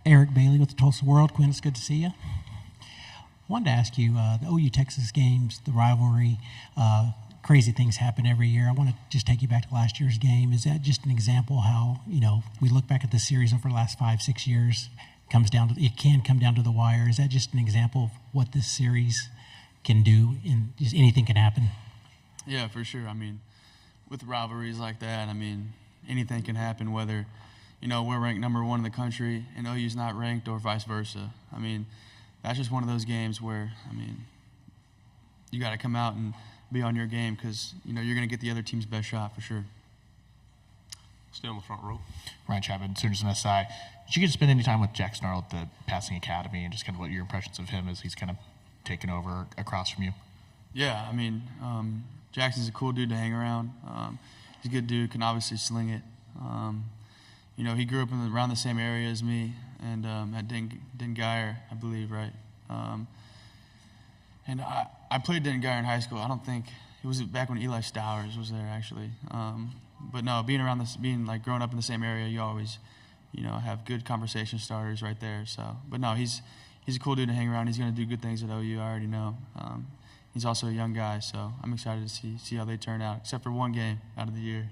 Eric Bailey with the Tulsa World. Quinn, it's good to see you. Wanted to ask you, the OU Texas games, the rivalry, crazy things happen every year. I want to just take you back to last year's game. Is that just an example how, we look back at the series over the last 5-6 years, it can come down to the wire? Is that just an example of what this series can do, and just anything can happen? Yeah, for sure. With rivalries like that, anything can happen, whether, we're ranked number 1 in the country and OU's not ranked, or vice versa. That's just one of those games where, you got to come out and be on your game, because, you're going to get the other team's best shot for sure. Stay on the front row. Ryan Chapman, Sooners and SI. Did you get to spend any time with Jackson Arnold at the passing academy, and just kind of what your impressions of him as he's kind of taken over across from you? Yeah, Jackson's a cool dude to hang around. He's a good dude, can obviously sling it. He grew up around the same area as me, and at Den Geyer, I believe, right? And I played Den Geyer in high school. I don't think it was back when Eli Stowers was there, actually. But no, growing up in the same area, you always, have good conversation starters right there. So, but no, he's a cool dude to hang around. He's going to do good things at OU. I already know. He's also a young guy, so I'm excited to see how they turn out, except for one game out of the year.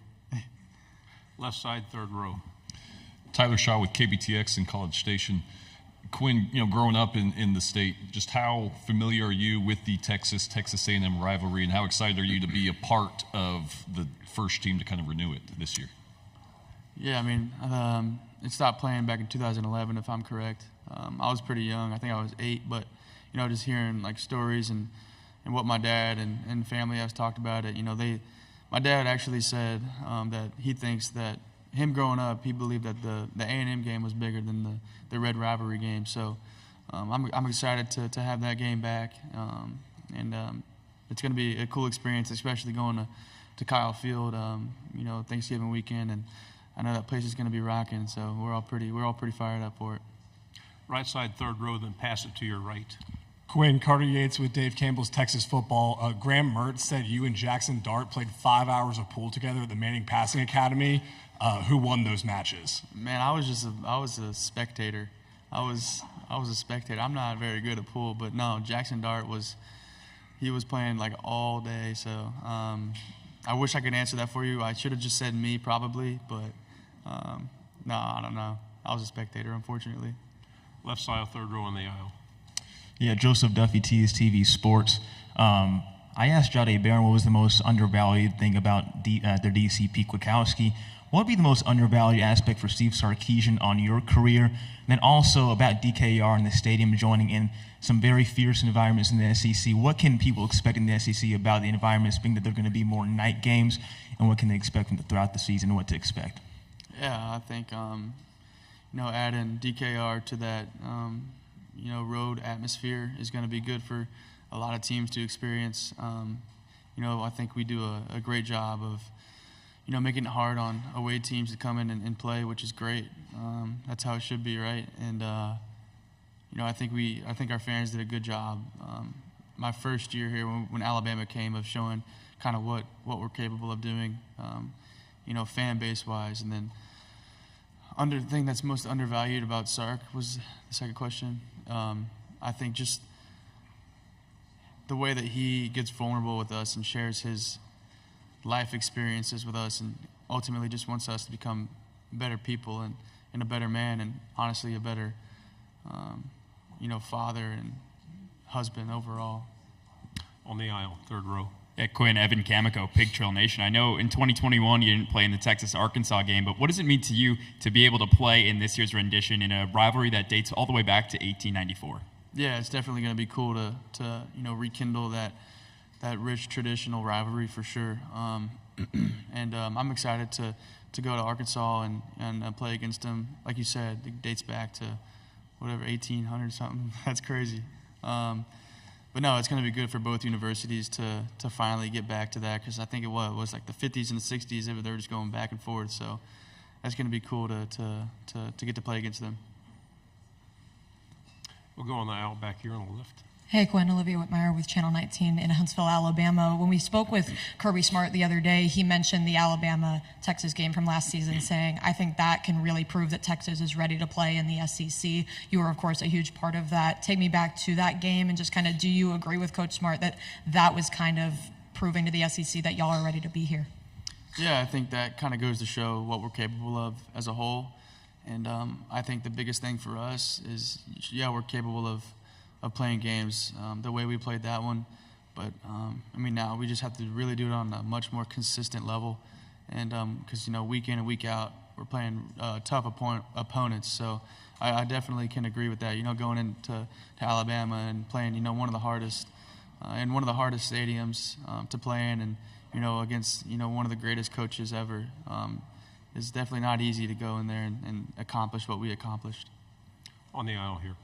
Left side, third row. Tyler Shaw with KBTX in College Station. Quinn, growing up in the state, just how familiar are you with the Texas A&M rivalry, and how excited are you to be a part of the first team to kind of renew it this year? Yeah, it stopped playing back in 2011, if I'm correct. I was pretty young. I think I was 8, but, just hearing, stories and what my dad and family has talked about it, my dad actually said that he thinks that him growing up, he believed that the A&M game was bigger than the Red Rivalry game. So I'm excited to have that game back, and it's going to be a cool experience, especially going to Kyle Field, Thanksgiving weekend, and I know that place is going to be rocking. So we're all pretty fired up for it. Right side, third row, then pass it to your right. Quinn, Carter Yates with Dave Campbell's Texas Football. Graham Mertz said you and Jackson Dart played 5 hours of pool together at the Manning Passing Academy. Who won those matches? Man, I was a spectator. I was a spectator. I'm not very good at pool, but no, Jackson Dart was playing all day. So I wish I could answer that for you. I should have just said me probably, but no, I don't know. I was a spectator, unfortunately. Left side, third row on the aisle. Yeah, Joseph Duffy, TSTV Sports. I asked Jade Barron what was the most undervalued thing about their DC Pete Kwiatkowski. What would be the most undervalued aspect for Steve Sarkisian on your career? And then also about DKR and the stadium joining in some very fierce environments in the SEC. What can people expect in the SEC about the environments, being that they're going to be more night games, and what can they expect throughout the season and what to expect? Yeah, I think, adding DKR to that, road atmosphere is going to be good for a lot of teams to experience. I think we do a great job of, making it hard on away teams to come in and play, which is great. That's how it should be, right? And, I think our fans did a good job. My first year here when Alabama came, of showing kind of what we're capable of doing, fan base-wise. And then the thing that's most undervalued about Sark was the second question. I think just the way that he gets vulnerable with us and shares his life experiences with us, and ultimately just wants us to become better people and a better man, and honestly a better, father and husband overall. On the aisle, third row. Yeah, Quinn, Evan Camico, Pig Trail Nation. I know in 2021 you didn't play in the Texas-Arkansas game, but what does it mean to you to be able to play in this year's rendition in a rivalry that dates all the way back to 1894? Yeah, it's definitely going to be cool to rekindle that rich traditional rivalry for sure. And I'm excited to go to Arkansas and play against them. Like you said, it dates back to whatever, 1800 something. That's crazy. But no, it's going to be good for both universities to finally get back to that, because I think it was like the 50s and the 60s. They were just going back and forth. So that's going to be cool to get to play against them. We'll go on the aisle back here on the left. Hey, Quinn, Olivia Whitmire with Channel 19 in Huntsville, Alabama. When we spoke with Kirby Smart the other day, he mentioned the Alabama-Texas game from last season, saying, I think that can really prove that Texas is ready to play in the SEC. You were, of course, a huge part of that. Take me back to that game and just kind of, do you agree with Coach Smart that that was kind of proving to the SEC that y'all are ready to be here? Yeah, I think that kind of goes to show what we're capable of as a whole. And I think the biggest thing for us is, yeah, we're capable of playing games the way we played that one. But, now we just have to really do it on a much more consistent level. And because, week in and week out, we're playing tough opponents. So I definitely can agree with that. Going into Alabama and playing, one of the hardest in one of the hardest stadiums to play in, and, against, one of the greatest coaches ever. It's definitely not easy to go in there and accomplish what we accomplished. On the aisle here.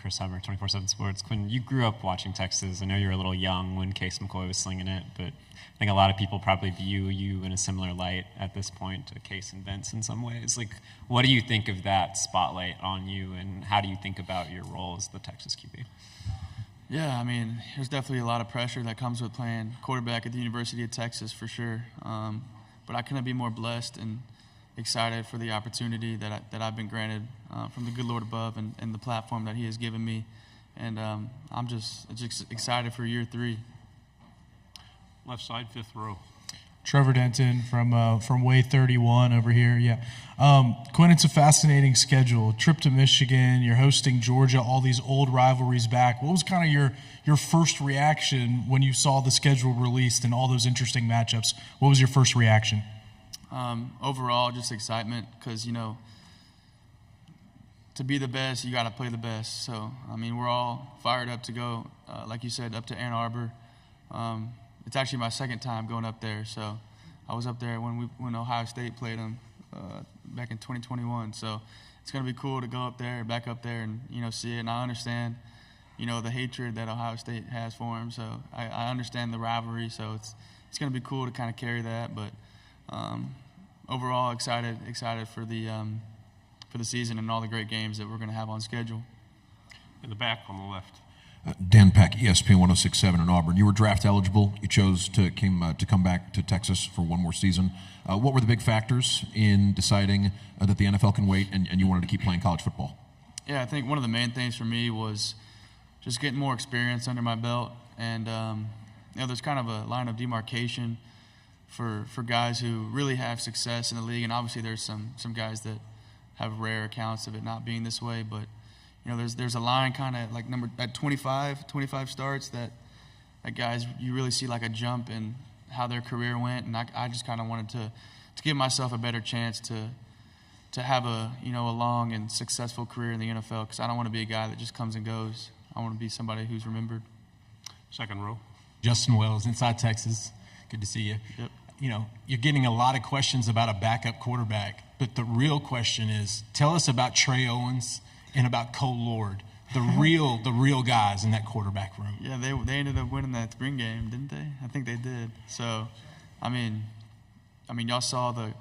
Chris Hummer, 24/7 Sports. Quinn, you grew up watching Texas. I know you were a little young when Case McCoy was slinging it, but I think a lot of people probably view you in a similar light at this point to Case and Vince in some ways. Like, what do you think of that spotlight on you, and how do you think about your role as the Texas QB? Yeah, there's definitely a lot of pressure that comes with playing quarterback at the University of Texas for sure. But I couldn't be more blessed and excited for the opportunity that I've been granted from the good Lord above and the platform that He has given me. And I'm just excited for year 3. Left side, 5th row. Trevor Denton from Way 31 over here. Yeah, Quinn, it's a fascinating schedule. Trip to Michigan. You're hosting Georgia. All these old rivalries back. What was kind of your first reaction when you saw the schedule released and all those interesting matchups? What was your first reaction? Overall, just excitement because, to be the best, you got to play the best. So, we're all fired up to go, like you said, up to Ann Arbor. It's actually my second time going up there. So I was up there when Ohio State played them back in 2021. So it's going to be cool to go up there, back up there, and, see it. And I understand, the hatred that Ohio State has for them. So I understand the rivalry. So it's going to be cool to kind of carry that. But overall, excited for the season and all the great games that we're going to have on schedule. In the back on the left. Dan Peck, ESPN 106.7 in Auburn. You were draft eligible. You chose to come back to Texas for one more season. What were the big factors in deciding that the NFL can wait and you wanted to keep playing college football? Yeah, I think one of the main things for me was just getting more experience under my belt. And, there's kind of a line of demarcation for guys who really have success in the league. And obviously there's some guys that have rare accounts of it not being this way. But, there's a line kind of like at 25 starts that guys, you really see like a jump in how their career went. And I just kind of wanted to give myself a better chance to have a long and successful career in the NFL, because I don't want to be a guy that just comes and goes. I want to be somebody who's remembered. Second row. Justin Wells, Inside Texas. Good to see you. Yep. You're getting a lot of questions about a backup quarterback, but the real question is, tell us about Trey Owens and about Cole Lord, the real guys in that quarterback room. Yeah, they ended up winning that spring game, didn't they? I think they did. So, y'all saw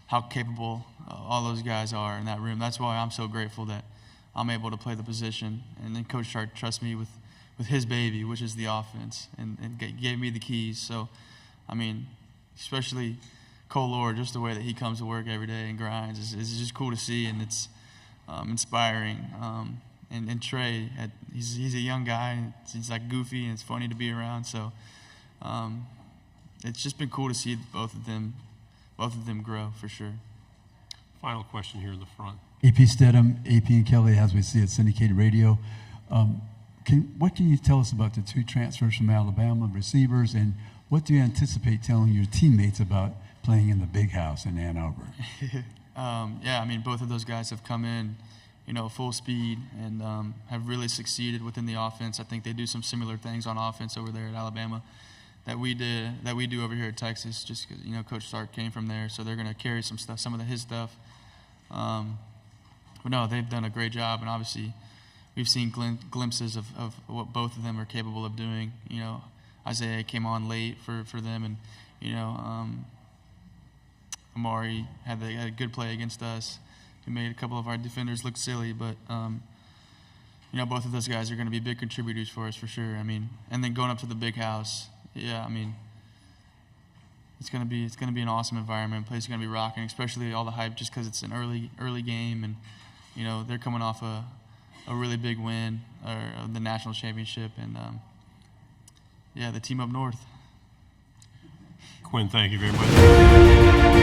how capable all those guys are in that room. That's why I'm so grateful that I'm able to play the position. And then Coach Shark trusts me with his baby, which is the offense, and gave me the keys. So, especially Cole Lord, just the way that he comes to work every day and grinds is just cool to see, and it's inspiring. And Trey, he's a young guy, and he's like goofy, and it's funny to be around. So it's just been cool to see both of them grow for sure. Final question here in the front. AP Stedham, AP and Kelly, as we see at syndicated radio. What can you tell us about the 2 transfers from Alabama, receivers, and what do you anticipate telling your teammates about playing in the big house in Ann Arbor? Both of those guys have come in, full speed and have really succeeded within the offense. I think they do some similar things on offense over there at Alabama that we do over here at Texas, just because, Coach Sark came from there, so they're going to carry some of his stuff. But no, they've done a great job, and obviously we've seen glimpses of what both of them are capable of doing. Isaiah came on late for them, and, Amari had a good play against us. He made a couple of our defenders look silly, but you know, both of those guys are going to be big contributors for us for sure. I mean, and then going up to the big house, yeah, I mean, it's going to be an awesome environment. Place is going to be rocking, especially all the hype just because it's an early game, and you know they're coming off a really big win or the national championship, and yeah, the team up north. Quinn, thank you very much.